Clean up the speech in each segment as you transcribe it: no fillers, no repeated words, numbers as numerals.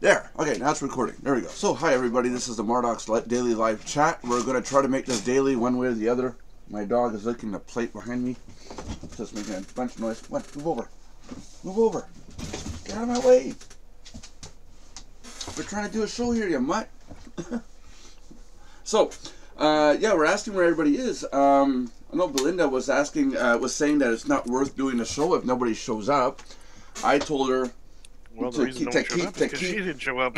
There. Okay, now it's recording. There we go. So, hi everybody. This is the Mardox Daily Live Chat. We're going to try to make this daily one way or the other. My dog is licking the plate behind me. It's just making a bunch of noise. Come on, move over. Move over. Get out of my way. We're trying to do a show here, you mutt. So, yeah, we're asking where everybody is. I know Belinda was asking, was saying that it's not worth doing the show if nobody shows up. I told her. Well, the reason no one showed up is because she didn't show up.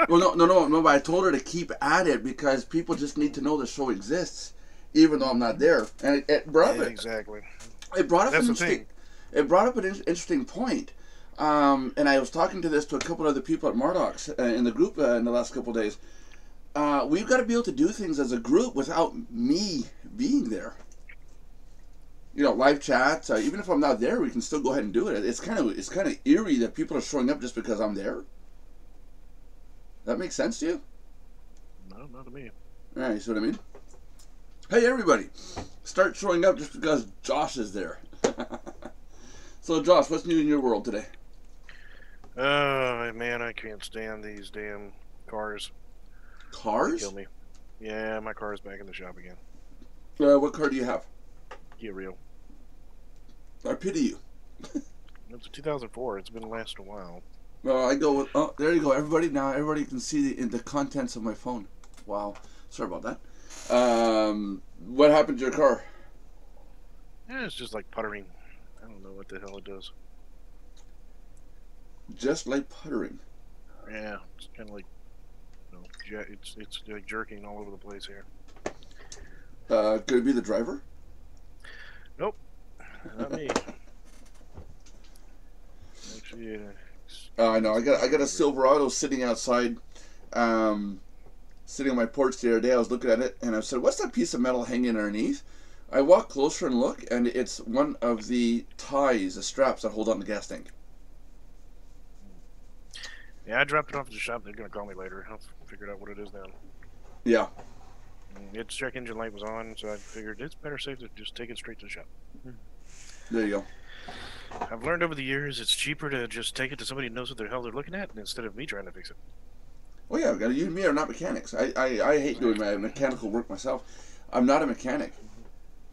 Well, no, but I told her to keep at it because people just need to know the show exists, even though I'm not there. And it brought up exactly. It brought up That's an interesting. It brought up an interesting point. And I was talking to this to a couple of other people at Mardox in the group in the last couple of days. We've got to be able to do things as a group without me being there. You know, live chats. Even if I'm not there, we can still go ahead and do it. It's kind of eerie that people are showing up just because I'm there. That makes sense to you? No, not to me. All right, you see what I mean? Hey, everybody! Start showing up just because Josh is there. So, Josh, what's new in your world today? Oh man, I can't stand these damn cars. Cars? They kill me. Yeah, my car is back in the shop again. What car do you have? Get real. I pity you. It's a 2004. It's been lasting a while. Well, I go with. Oh, there you go. Everybody now. Everybody can see the contents of my phone. Wow. Sorry about that. What happened to your car? Yeah, it's just like puttering. I don't know what the hell it does. Just like puttering. Yeah, it's kind of like, you know, it's like jerking all over the place here. Could it be the driver? Nope, not me. Actually, I know. I got a Silverado sitting outside, sitting on my porch the other day. I was looking at it, and I said, "What's that piece of metal hanging underneath?" I walk closer and look, and it's one of the ties, the straps that hold on the gas tank. Yeah, I dropped it off at the shop. They're gonna call me later. I'll figure out what it is then. Yeah. Its check engine light was on, so I figured it's better safe to just take it straight to the shop. There you go. I've learned over the years it's cheaper to just take it to somebody who knows what the hell they're looking at instead of me trying to fix it. Oh yeah, you and me are not mechanics. I hate doing my mechanical work myself. I'm not a mechanic.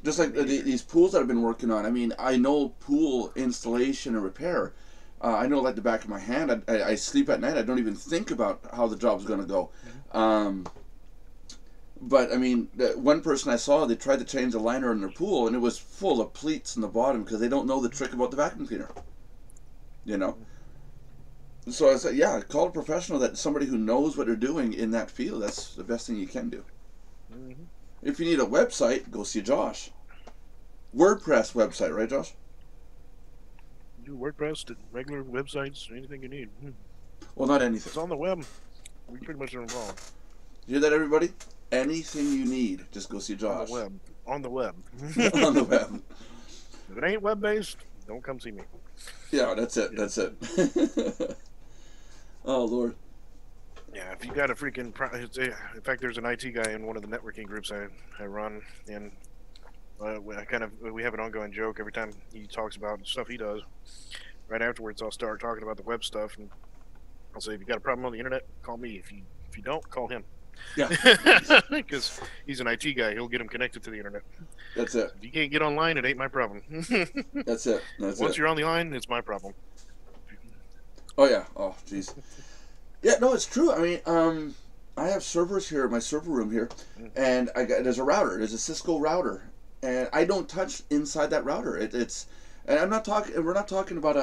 Just like these pools that I've been working on. I mean, I know pool installation and repair. I know like the back of my hand. I sleep at night. I don't even think about how the job's going to go. But I mean, one person I saw, they tried to change the liner in their pool, and it was full of pleats in the bottom because they don't know the trick about the vacuum cleaner. You know. So I said, yeah, call a professional. That somebody who knows what they're doing in that field. That's the best thing you can do. If you need a website, go see Josh. WordPress website, right, Josh? Do WordPress, regular websites, anything you need. Well, not anything. It's on the web. We pretty much are involved. You hear that, everybody? Anything you need, just go see Josh. On the web. On the web. If it ain't web-based, don't come see me. Yeah, that's it. That's it. Oh, Lord. Yeah, if you got a freaking... In fact, there's an IT guy in one of the networking groups I run, and we have an ongoing joke every time he talks about stuff he does. Right afterwards, I'll start talking about the web stuff, and I'll say, if you got a problem on the internet, call me. If you don't, call him. Yeah. Because he's an IT guy. He'll get him connected to the internet. That's it. If you can't get online, it ain't my problem. That's it. Once you're on the line, it's my problem. Oh, yeah. Oh, jeez. Yeah, no, it's true. I mean, I have servers here in my server room here, and there's a router. There's a Cisco router, and I don't touch inside that router. And I'm not talking. We're not talking about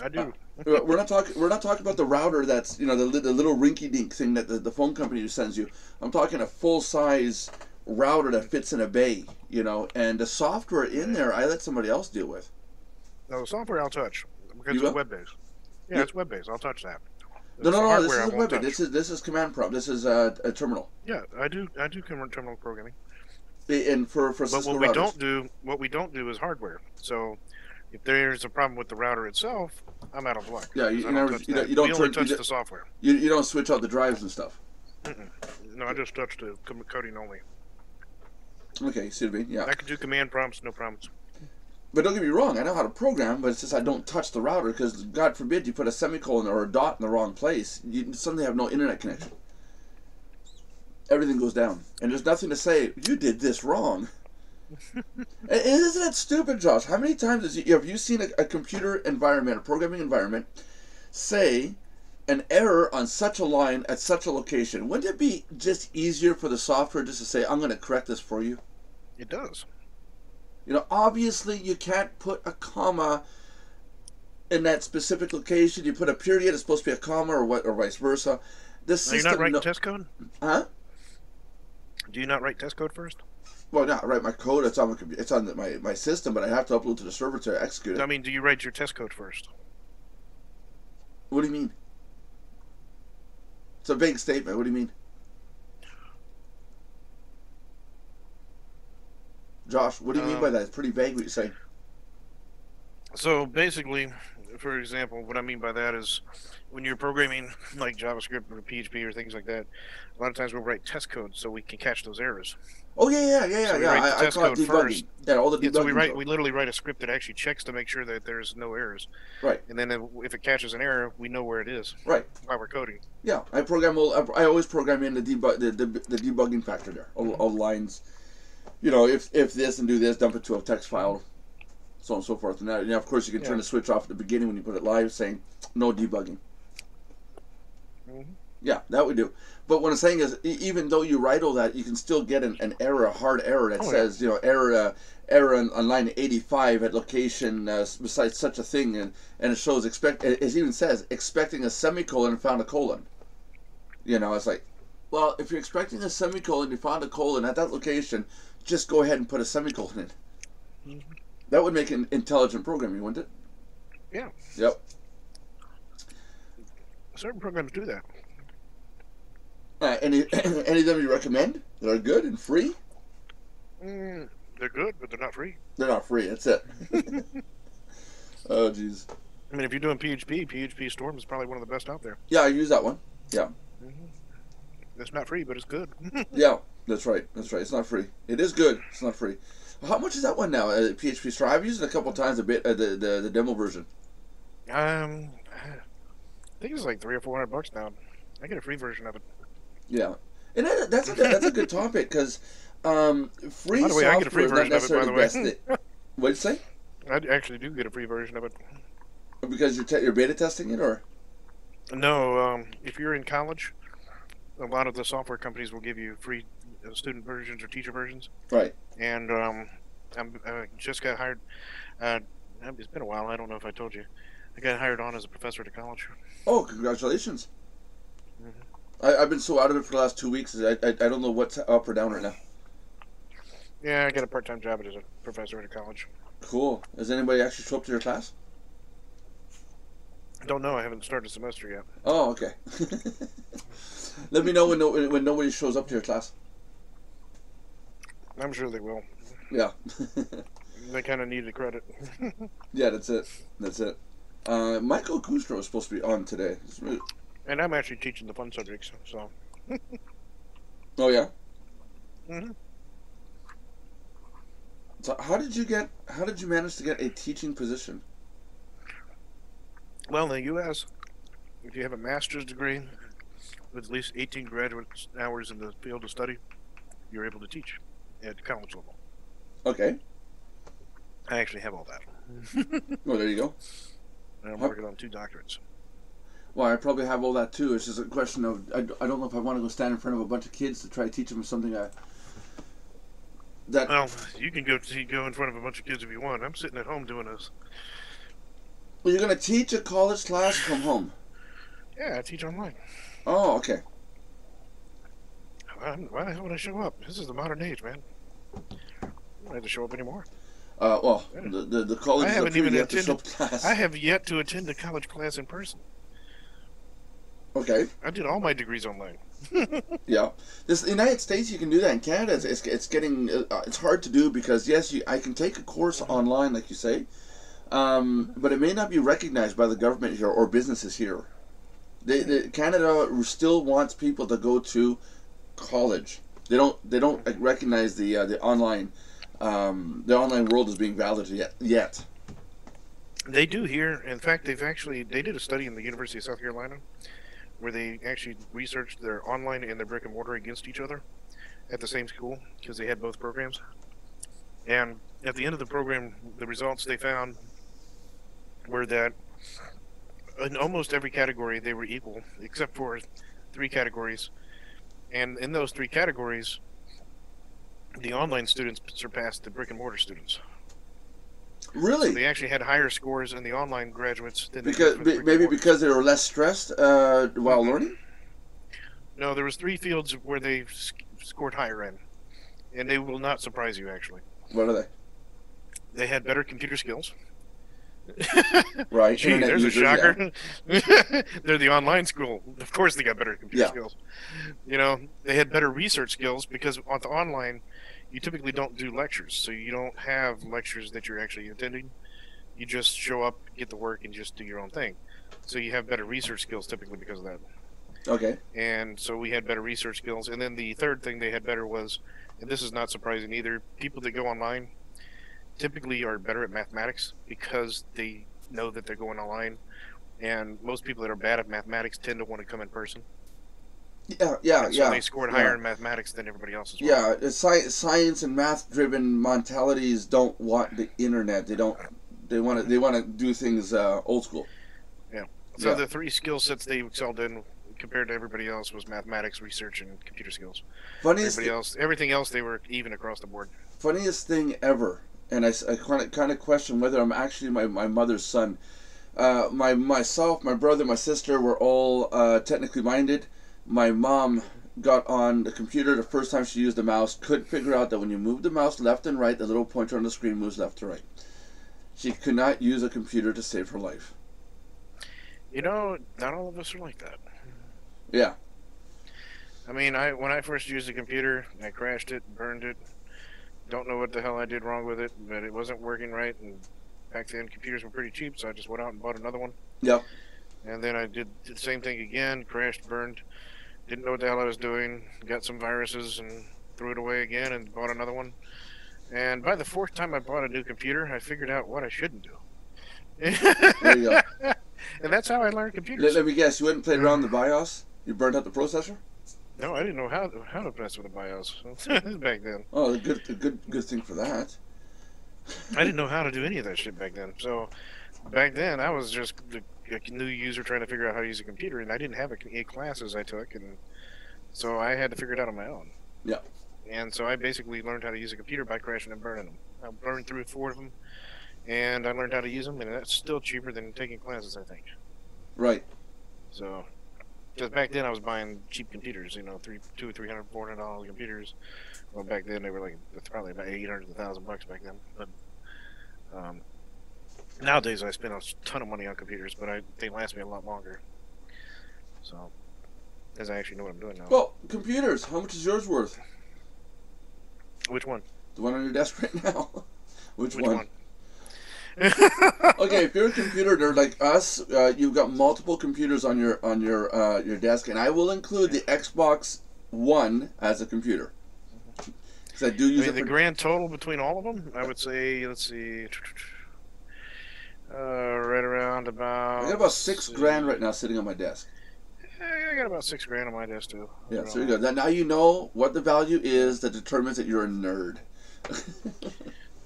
I do. We're not talking about the router that's, you know, the little rinky-dink thing that the phone company sends you. I'm talking a full-size router that fits in a bay, you know, and the software in there I let somebody else deal with. No, the software I'll touch because it's web-based. Yeah, it's web-based. I'll touch that. No. This is web-based. This is command prompt. This is a terminal. Yeah, I do terminal programming. And for but Cisco what we don't do is hardware. So if there's a problem with the router itself, I'm out of luck. Yeah, you don't touch the software. You don't switch out the drives and stuff. No, I just touch the coding only. Okay, see what I mean? Yeah. I can do command prompts, no problems. But don't get me wrong, I know how to program, but it's just I don't touch the router because, God forbid, you put a semicolon or a dot in the wrong place, you suddenly have no internet connection. Everything goes down. And there's nothing to say, you did this wrong. And isn't that stupid, Josh? How many times have you seen a computer environment, a programming environment, say an error on such a line at such a location? Wouldn't it be just easier for the software just to say, I'm going to correct this for you? It does. You know, obviously you can't put a comma in that specific location. You put a period, it's supposed to be a comma, or what, or vice versa. The system, you're not writing test code? Huh? Do you not write test code first? Well, no, I write my code. It's on my computer. It's on my system, but I have to upload to the server to execute it. I mean, do you write your test code first? What do you mean? It's a vague statement. What do you mean? Josh, what do you mean by that? It's pretty vague what you're saying. So basically, for example, what I mean by that is when you're programming like JavaScript or PHP or things like that, a lot of times we'll write test code so we can catch those errors. Oh yeah. So I call it debugging. First. Yeah, all the debugging. So we literally write a script that actually checks to make sure that there's no errors. Right. And then if it catches an error, we know where it is. Right. While we're coding. Yeah, I always program in the debugging factor there. All lines. You know, if this and do this, dump it to a text file, so on and so forth. And now, of course, you can turn the switch off at the beginning when you put it live, saying no debugging. Yeah, that we do. But what I'm saying is, even though you write all that, you can still get an error, a hard error that says, error on line 85 at location besides such a thing, and it shows it even says expecting a semicolon and found a colon. You know, it's like, well, if you're expecting a semicolon, you found a colon at that location, just go ahead and put a semicolon in. That would make an intelligent programming, wouldn't it? Yeah. Yep. Certain programs do that. Any of them you recommend that are good and free? They're good, but they're not free. They're not free. That's it. Oh, jeez. I mean, if you're doing PHP Storm is probably one of the best out there. Yeah, I use that one. Yeah. It's not free, but it's good. Yeah, that's right. That's right. It's not free. It is good. It's not free. How much is that one now? PHP Storm. I've used it a couple times. The demo version. I think it's like $300 or $400 now. I get a free version of it. Yeah, and that's a good topic because free software I get a free version of it, by the way. What'd you say? I actually do get a free version of it. Because you're beta testing it, or? No, if you're in college, a lot of the software companies will give you free student versions or teacher versions. Right. And I just got hired. It's been a while. I don't know if I told you. I got hired on as a professor at a college. Oh, congratulations. I've been so out of it for the last 2 weeks. I don't know what's up or down right now. Yeah, I got a part-time job as a professor at a college. Cool. Does anybody actually show up to your class? I don't know. I haven't started the semester yet. Oh, okay. Let me know when nobody shows up to your class. I'm sure they will. Yeah. They kind of need the credit. Yeah, that's it. That's it. Michael Kustro is supposed to be on today. And I'm actually teaching the fun subjects, so. Oh yeah. Mhm. So how did you manage to get a teaching position? Well, in the U.S., if you have a master's degree with at least 18 graduate hours in the field of study, you're able to teach at college level. Okay. I actually have all that. Well, there you go. And I'm working on 2 doctorates. Well, I probably have all that too. It's just a question of I don't know if I want to go stand in front of a bunch of kids to try to teach them something Well, you can go in front of a bunch of kids if you want. I'm sitting at home doing this. Well, you're going to teach a college class from home? Yeah, I teach online. Oh, okay. Why the hell would I show up? This is the modern age, man. I don't have to show up anymore. Well, the college I haven't even attended. Class. I have yet to attend a college class in person. Okay. I did all my degrees online. Yeah, in the United States you can do that. In Canada, it's getting it's hard to do because yes, I can take a course online, like you say, but it may not be recognized by the government here or businesses here. Canada still wants people to go to college. They don't recognize the online the online world is being validated yet. They do here. In fact, they did a study in the University of South Carolina where they actually researched their online and their brick and mortar against each other at the same school because they had both programs. And at the end of the program, the results they found were that in almost every category they were equal, except for 3 categories. And in those 3 categories, the online students surpassed the brick and mortar students. Really? So they actually had higher scores in the online graduates than because they were less stressed while learning. No, there was 3 fields where they scored higher in, and they will not surprise you. Actually, what are they? They had better computer skills. Right. Gee, there's a shocker. Yeah. They're the online school. Of course, they got better computer skills. You know, they had better research skills because on the online, you typically don't do lectures, so you don't have lectures that you're actually attending. You just show up, get the work, and just do your own thing. So you have better research skills typically because of that. Okay. And so we had better research skills. And then the third thing they had better was, and this is not surprising either, people that go online typically are better at mathematics because they know that they're going online. And most people that are bad at mathematics tend to want to come in person. Yeah. So they scored higher in mathematics than everybody else as well. Yeah, science and math-driven mentalities don't want the internet. They don't. They want to do things old school. Yeah. So the 3 skill sets they excelled in compared to everybody else was mathematics, research, and computer skills. Everything else they were even across the board. Funniest thing ever, and I kind of question whether I'm actually my mother's son. Myself, my brother, my sister were all technically minded. My mom got on the computer the first time she used the mouse, couldn't figure out that when you move the mouse left and right, the little pointer on the screen moves left to right. She could not use a computer to save her life. You know, not all of us are like that. Yeah. I mean, when I first used a computer, I crashed it, burned it. Don't know what the hell I did wrong with it, but it wasn't working right. And back then, computers were pretty cheap, so I just went out and bought another one. Yep. And then I did the same thing again, crashed, burned. Didn't know what the hell I was doing. Got some viruses and threw it away again and bought another one. And by the 4th time I bought a new computer, I figured out what I shouldn't do. There you go. And that's how I learned computers. Let me guess. You wouldn't play around the BIOS? You burned out the processor? No, I didn't know how to mess with the BIOS back then. Oh, a good thing for that. I didn't know how to do any of that shit back then. So back then, I was just a new user trying to figure out how to use a computer, and I didn't have any classes I took, and so I had to figure it out on my own. Yeah. And so I basically learned how to use a computer by crashing and burning them. I burned through 4 of them, and I learned how to use them, and that's still cheaper than taking classes, I think. Right. So, because back then I was buying cheap computers, you know, $200, $300, $400 computers. Well, back then they were like probably about $800 to $1,000 back then. But nowadays I spend a ton of money on computers, but they last me a lot longer. So, because I actually know what I'm doing now. Well, computers. How much is yours worth? Which one? The one on your desk right now. Which one? Okay, if you're a computer nerd like us, you've got multiple computers on your desk, and I will include the Xbox One as a computer. Because I do use it. The grand total between all of them, I would say, let's see, right around about. I got about $6,000 right now sitting on my desk. I got about $6,000 on my desk too. Yeah, so you go. Now you know what the value is that determines that you're a nerd.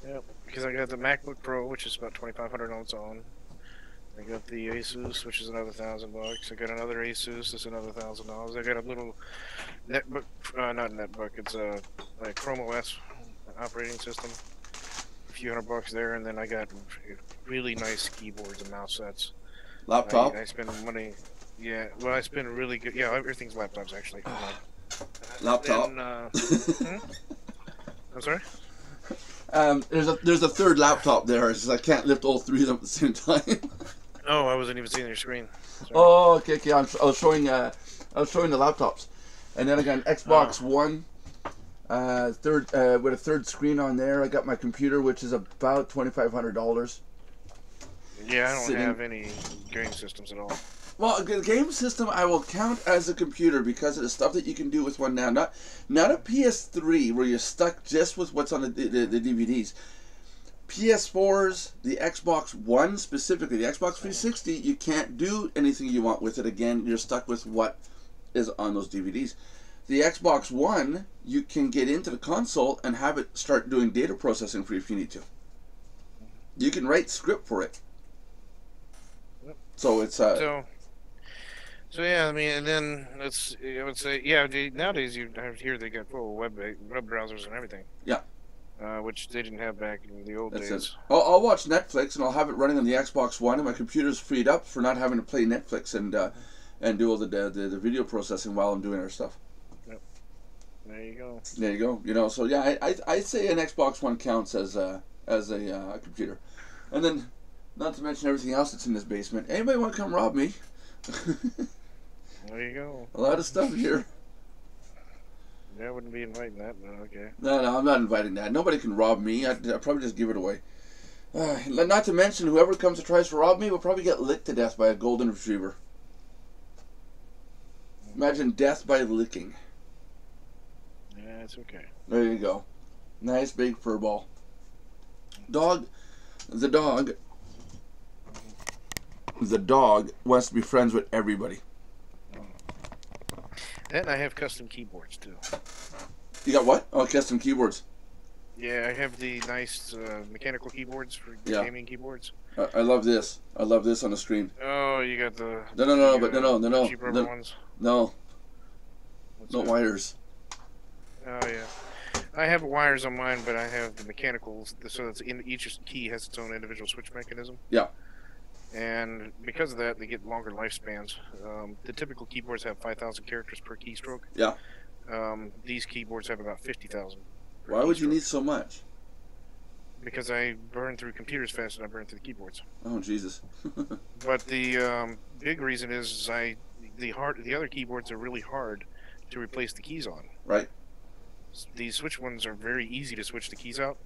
Yep, because I got the MacBook Pro, which is about $2,500 on its own. I got the Asus, which is another $1,000. I got another Asus, that's another $1,000. I got a little netbook, not netbook. It's a Chrome OS operating system. A few $100 there, and then I got really nice keyboards and mouse sets. Laptop. I spend money. Yeah, well, I spend really good. Yeah, everything's laptops actually. Laptop. I'm sorry. There's a third laptop there. It's just I can't lift all 3 of them at the same time. Oh, I wasn't even seeing your screen. Sorry. Oh, okay. I was showing the laptops, and then I got an Xbox One, with a third screen on there. I got my computer, which is about $2,500. Yeah, I don't have any gaming systems at all. Well, the game system I will count as a computer because of the stuff that you can do with one now. Not a PS3 where you're stuck just with what's on the DVDs. PS4s, the Xbox One specifically, the Xbox 360, you can't do anything you want with it. Again, you're stuck with what is on those DVDs. The Xbox One, you can get into the console and have it start doing data processing for you if you need to. You can write script for it. So it's So yeah, I mean, and then I would say, yeah, nowadays here they got full web browsers and everything. Yeah. Which they didn't have back in the old days. It. I'll watch Netflix and I'll have it running on the Xbox One, and my computer's freed up for not having to play Netflix and do all the video processing while I'm doing our stuff. Yep. There you go. There you go. You know, so yeah, I say an Xbox One counts as a computer, and then not to mention everything else that's in this basement. Anybody want to come rob me? There you go. A lot of stuff here. Yeah, I wouldn't be inviting that, but okay. No, I'm not inviting that. Nobody can rob me. I'd probably just give it away. Not to mention, whoever comes and tries to rob me will probably get licked to death by a golden retriever. Imagine death by licking. Yeah, it's okay. There you go. Nice big fur ball. The dog wants to be friends with everybody. And I have custom keyboards too. You got what? Oh, custom keyboards. Yeah, I have the nice mechanical keyboards for gaming keyboards. I love this. I love this on the screen. Oh, you got the no, cheap rubber ones. No. What's No that? wires. Oh yeah, I have wires on mine, but I have the mechanicals, so that's each key has its own individual switch mechanism. Yeah. And because of that, they get longer lifespans. The typical keyboards have 5,000 characters per keystroke. Yeah. These keyboards have about 50,000. Why would you need so much? Because I burn through computers faster than I burn through the keyboards. Oh Jesus. But the big reason is the other keyboards are really hard to replace the keys on. Right. These switch ones are very easy to switch the keys out,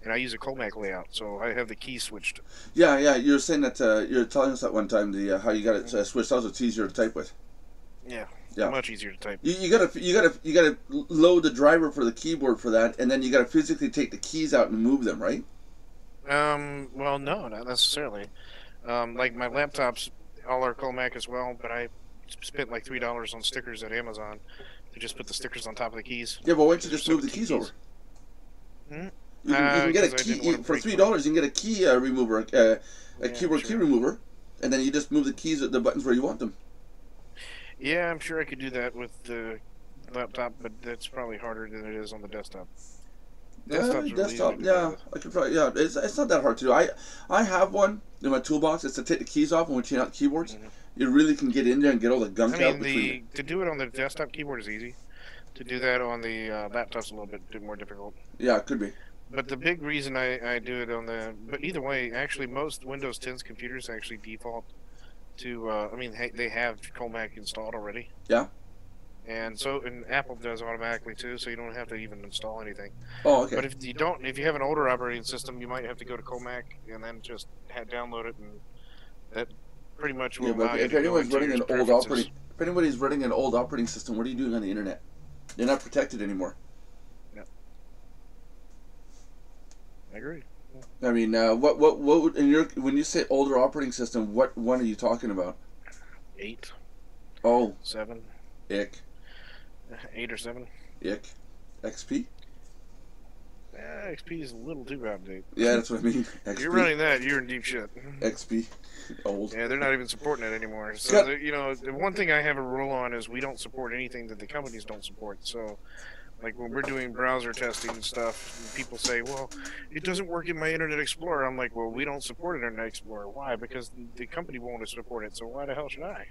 and I use a Comac layout, so I have the keys switched. Yeah. You were saying that you were telling us that one time how you got it switched out so it's easier to type with. Yeah. Yeah. Much easier to type. You gotta load the driver for the keyboard for that, and then you gotta physically take the keys out and move them, right? Well, no, not necessarily. Like my laptops, all are Comac as well, but I spent like $3 on stickers at Amazon to just put the stickers on top of the keys. Yeah, but why don't you just move the keys over? Hmm? You can get a key for $3. You can get a key remover, keyboard key remover, and then you just move the buttons where you want them. Yeah, I'm sure I could do that with the laptop, but that's probably harder than it is on the desktop. Desktop, yeah, I could probably, yeah. It's not that hard to do. I have one in my toolbox. It's to take the keys off and when you out keyboards. Mm-hmm. You really can get in there and get all the gunk out. To do it on the desktop keyboard is easy. To do that on the laptop's a little bit more difficult. Yeah, it could be. But the big reason I do it on but either way, actually most Windows 10's computers actually default to, they have Comac installed already. Yeah. And Apple does automatically too, so you don't have to even install anything. Oh, okay. But if you have an older operating system, you might have to go to Comac and then just download it, and that pretty much will allow you to go into your preferences. If anybody's running an old operating system, what are you doing on the internet? You're not protected anymore. Yeah. I agree. I mean, what would, when you say older operating system, what one are you talking about? 8. Oh. 7. Ick. 8 or 7. Ick. XP? XP is a little too out of date. Yeah, that's what I mean. XP. If you're running that, you're in deep shit. XP. Old. Yeah, they're not even supporting it anymore. So, the one thing I have a rule on is we don't support anything that the companies don't support. So, like when we're doing browser testing and stuff, people say, well, it doesn't work in my Internet Explorer. I'm like, well, we don't support Internet Explorer. Why? Because the company won't support it. So why the hell should I?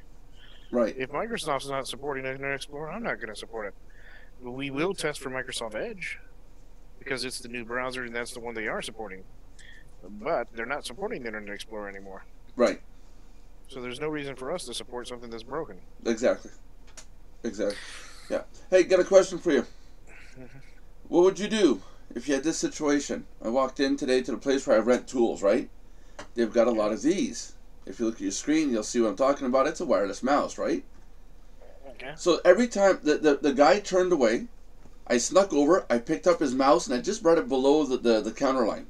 Right. If Microsoft's not supporting Internet Explorer, I'm not going to support it. We will test for Microsoft Edge because it's the new browser and that's the one they are supporting. But they're not supporting Internet Explorer anymore. Right. So there's no reason for us to support something that's broken. Exactly. Yeah. Hey, got a question for you. What would you do if you had this situation? I walked in today to the place where I rent tools, right? They've got a lot of these. If you look at your screen, you'll see what I'm talking about. It's a wireless mouse, right? Okay. So every time the guy turned away, I snuck over, I picked up his mouse, and I just brought it below the counter line.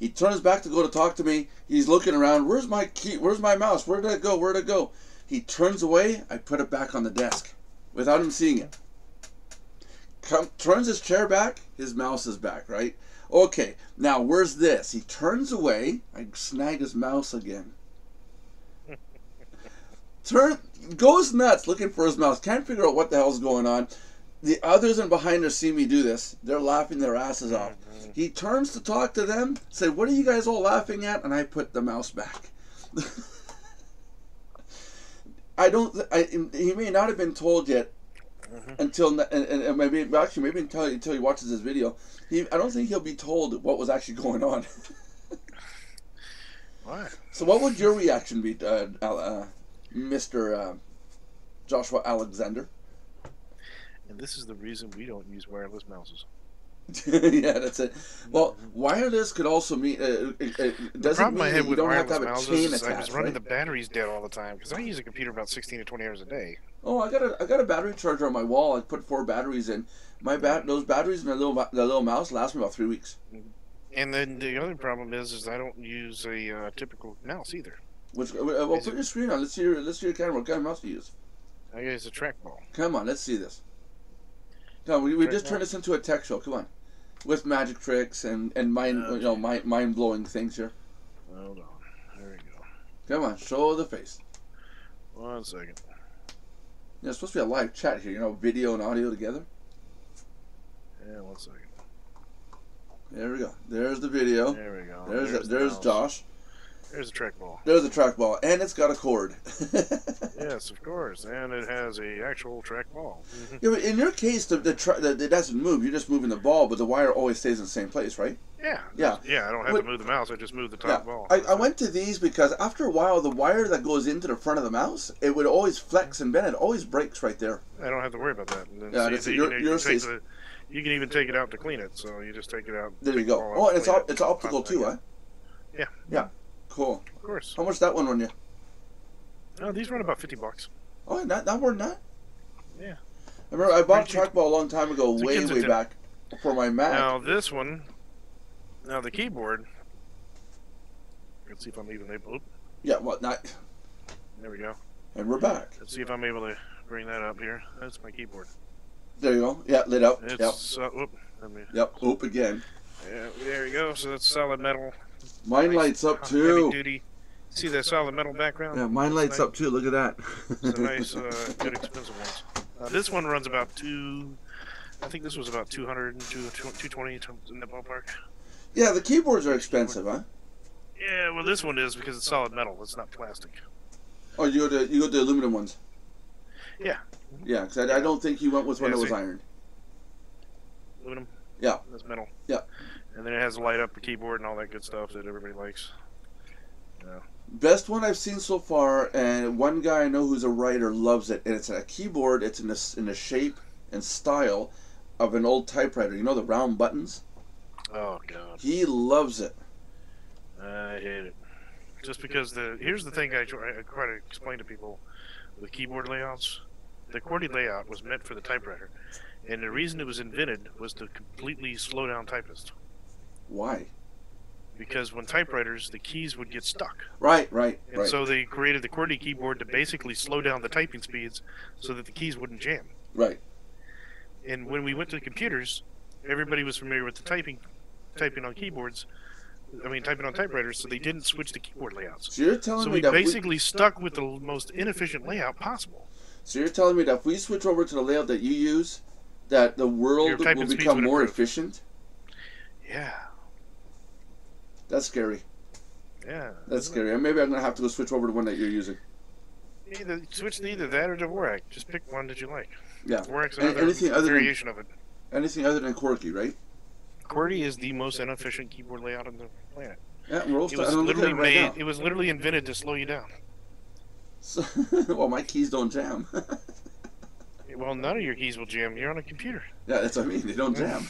He turns back to go to talk to me. He's looking around. Where's my key? Where's my mouse? Where did it go? Where did it go? He turns away. I put it back on the desk without him seeing it. Turns his chair back. His mouse is back, right? Okay, now where's this? He turns away. I snag his mouse again. Goes nuts looking for his mouse. Can't figure out what the hell's going on. The others in behind her see me do this. They're laughing their asses off. He turns to talk to them, say, "What are you guys all laughing at?" And I put the mouse back. He may not have been told yet until, and maybe until he watches this video. I don't think he'll be told what was actually going on. What? So what would your reaction be, Mr. Joshua Alexander? And this is the reason we don't use wireless mouses. Yeah, that's it. Well, wireless could also mean doesn't mean that you don't have to have a chain attached. I was running right? the batteries dead all the time because I use a computer about 16 to 20 hours a day. Oh, I got a battery charger on my wall. I put 4 batteries in. Those batteries and the little mouse last me about 3 weeks. And then the other problem is I don't use a typical mouse either. Put your screen on. Let's see your camera. What kind of mouse do you use? I use a trackball. Come on, let's see this. Come on, we just turned this into a tech show. Come on, with magic tricks and mind blowing things here. Hold on, there we go. Come on, show the face. 1 second. Yeah, it's supposed to be a live chat here. Video and audio together. Yeah, 1 second. There we go. There's the video. There we go. There's Josh. There's a trackball. There's a trackball, and it's got a cord. Yes, of course, and it has a actual trackball. Yeah, but in your case, it doesn't move. You're just moving the ball, but the wire always stays in the same place, right? Yeah. Yeah. Yeah, I don't have to move the mouse. I just move the top ball. I went to these because after a while, the wire that goes into the front of the mouse, it would always flex and bend. It always breaks right there. I don't have to worry about that. And then Yeah, you can even take it out to clean it. So you just take it out. There you go. Oh, and it's optical too, huh? Yeah. Yeah. Cool. Of course. How much that one run you? Oh, these run about $50. Oh, not more than that? Yeah. I remember I bought a trackball a long time ago, way back, for my Mac. Now this one, the keyboard. Let's see if I'm even able. Yeah, well, not. There we go. And we're back. Let's see if I'm able to bring that up here. That's my keyboard. There you go. Yeah, lit up. It's, Yep. Oop again. Yeah, there you go. So that's solid metal. Mine lights up too. Heavy duty. See the solid metal background? Yeah, mine lights up too. Look at that. It's a nice, good, expensive one. This one runs about I think this was about 200, 220 in the ballpark. Yeah, the keyboards are expensive, huh? Yeah, well, this one is because it's solid metal. It's not plastic. Oh, you go to aluminum ones. Yeah. Yeah, because I don't think you went with one that was ironed. Aluminum. Yeah. That's metal. Yeah. And then it has a light up the keyboard and all that good stuff that everybody likes. Yeah. Best one I've seen so far, and one guy I know who's a writer loves it. And it's a keyboard. It's in the shape and style of an old typewriter. You know the round buttons. Oh God. He loves it. I hate it. Just because here's the thing I try to explain to people with keyboard layouts. The QWERTY layout was meant for the typewriter, and the reason it was invented was to completely slow down typists. Why? Because when typewriters, the keys would get stuck. Right. And so they created the QWERTY keyboard to basically slow down the typing speeds so that the keys wouldn't jam. Right. And when we went to the computers, everybody was familiar with the typing on keyboards. Typing on typewriters, so they didn't switch to keyboard layouts. So you're telling me we that basically stuck with the most inefficient layout possible. So you're telling me that if we switch over to the layout that you use, that the world will become more efficient? Yeah. That's scary. Yeah. That's scary. And maybe I'm going to have to go switch over to one that you're using. Switch to either that or Dvorak. Just pick one that you like. Yeah. Dvorak's another variation of it. Anything other than QWERTY, right? QWERTY is the most inefficient keyboard layout on the planet. Yeah, we're all it was literally invented to slow you down. So, well, my keys don't jam. Well, none of your keys will jam. You're on a computer. Yeah, that's what I mean. They don't jam.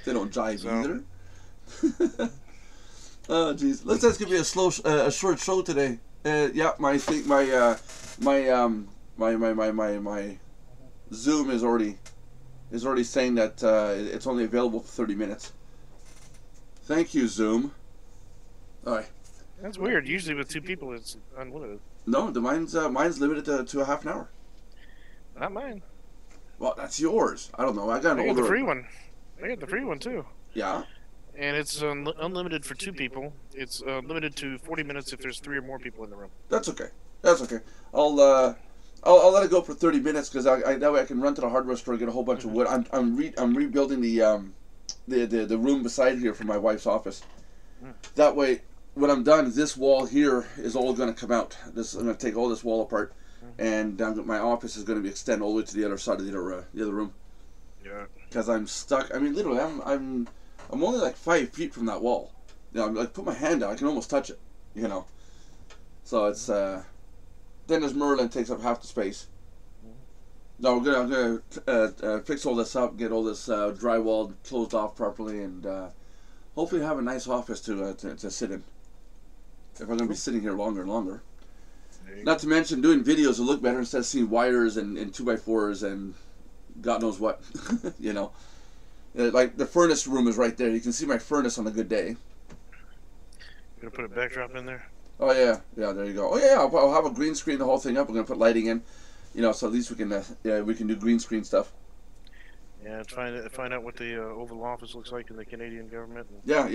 They don't jive either. Oh jeez, let's give you a a short show today. Yeah, my thing, my Zoom is already saying that it's only available for 30 minutes. Thank you, Zoom. All right. That's weird. Usually with 2 people, it's unlimited. No, mine's limited to a half an hour. Not mine. Well, that's yours. I don't know. I got an I got older. the free one. I got the free one too. Yeah. And it's unlimited for 2 people. It's limited to 40 minutes if there's 3 or more people in the room. That's okay. That's okay. I'll let it go for 30 minutes because that way I can run to the hardware store and get a whole bunch of wood. I'm rebuilding the room beside here for my wife's office. That way, when I'm done, this wall here is all going to come out. I'm going to take all this wall apart, and my office is going to be extended all the way to the other side of the other room. Yeah. Because I'm stuck. I mean, literally, I'm only like 5 feet from that wall. You know, I'm like put my hand out, I can almost touch it. You know. So it's then there's Merlin takes up half the space. No, I'm gonna fix all this up, get all this drywall closed off properly, and hopefully have a nice office to sit in. If I'm gonna be sitting here longer and longer. Not to mention doing videos will look better instead of seeing wires and 2x4s and God knows what. You know, like the furnace room is right there. You can see my furnace on a good day. Gonna put a backdrop in there. Oh yeah, there you go. Oh yeah, I'll have a green screen the whole thing up. We're gonna put lighting in, you know, so at least we can do green screen stuff. Yeah, find out what the Oval Office looks like in the Canadian government. Yeah.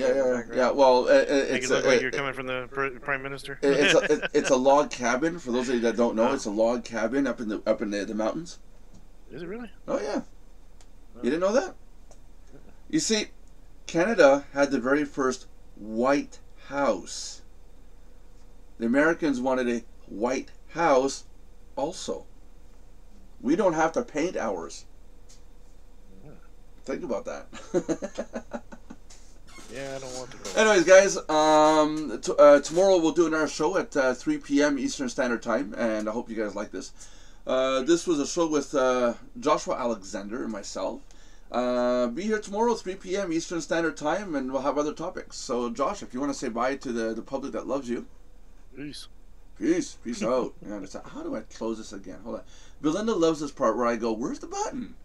Well, Make it's it look like you're coming from the Prime Minister. It's a log cabin. For those of you that don't know, it's a log cabin up in the mountains. Is it really? Oh yeah. You didn't know that? You see, Canada had the very first White House. The Americans wanted a White House also. We don't have to paint ours. Think about that. Yeah, I don't want to go. Anyways, guys, tomorrow we'll do another show at 3 p.m. Eastern Standard Time, and I hope you guys like this. This was a show with Joshua Alexander and myself. Be here tomorrow, 3 p.m. Eastern Standard Time, and we'll have other topics. So, Josh, if you want to say bye to the public that loves you. Peace. Peace out. Yeah, how do I close this again? Hold on. Belinda loves this part where I go, where's the button?